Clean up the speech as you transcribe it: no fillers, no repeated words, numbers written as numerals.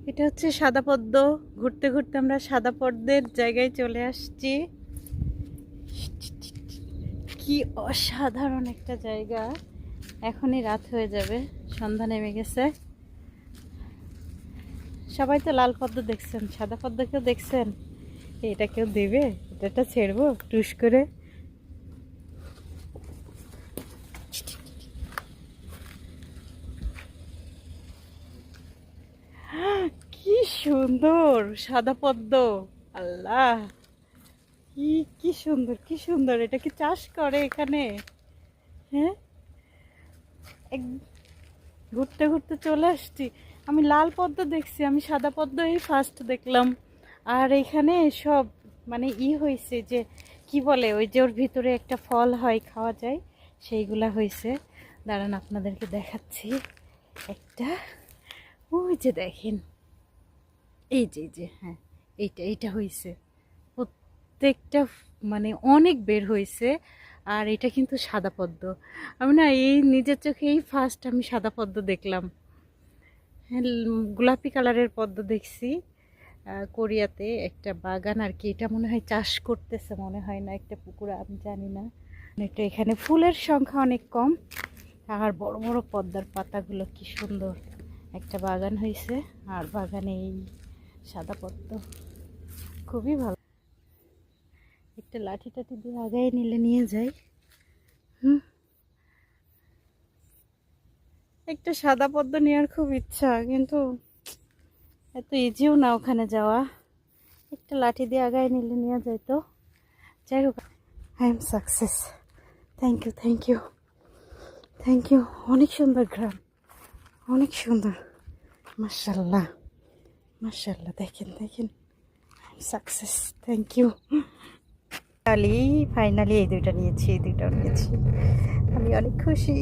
এটা হচ্ছে সাদা পদ্ম। ঘুরতে ঘুরতে আমরা সাদা পদ্মের জায়গায় চলে আসছি। কি অসাধারণ একটা জায়গা। এখনই রাত হয়ে যাবে, সন্ধ্যা নেমে গেছে। সবাই তো লাল পদ্ম দেখছেন, সাদা পদ্ম কেউ দেখছেন? এটা কেউ দেবে? এটা ছেড়বো টুস করে। কি সুন্দর সাদা পদ্ম! আল্লাহ, কি কি সুন্দর, কি সুন্দর! এটা কি চাষ করে এখানে? হ্যাঁ, ঘুরতে ঘুরতে চলে আসছি। আমি লাল পদ্ম দেখছি, আমি সাদা পদ্ম এই ফার্স্ট দেখলাম। আর এখানে সব মানে হয়েছে যে কি বলে, ওই যে ওর ভিতরে একটা ফল হয়, খাওয়া যায়, সেইগুলা হয়েছে। দাঁড়ান আপনাদেরকে দেখাচ্ছি একটা। ওই যে দেখেন, এই যে হ্যাঁ, এইটা হয়েছে প্রত্যেকটা, মানে অনেক বের হয়েছে। আর এটা কিন্তু সাদা পদ্ম। আমি না এই নিজের চোখে এই ফার্স্ট আমি সাদা পদ্ম দেখলাম। হ্যাঁ, গোলাপি কালারের পদ্ম দেখছি কোরিয়াতে একটা বাগান আর কি। এটা মনে হয় চাষ করতেছে, মনে হয় না একটা পুকুর, আমি জানি না। এটা এখানে ফুলের সংখ্যা অনেক কম। আর বড় বড় পদ্মার পাতাগুলো কি সুন্দর। একটা বাগান হয়েছে, আর বাগানে এই সাদা পদ্ম খুবই ভালো। একটা লাঠি টাঠি দিয়ে আগায় নিলে নিয়ে যাই। হুম, একটা সাদা পদ্ম নেওয়ার খুব ইচ্ছা, কিন্তু এত ইজিও না ওখানে যাওয়া। একটা লাঠি দিয়ে আগায় নিলে নিয়ে যায় তো। যাই হোক, I am success. Thank you, thank you, thank you. অনেক সুন্দর গ্রাম, অনেক সুন্দর। মাশাল্লাহ, মাশাল্লাহ, দেখেন দেখেন। I am success, thank you. Finally finally এই দুইটা নিয়েছি, এই দুইটাও নিয়েছি। আমি অনেক খুশি।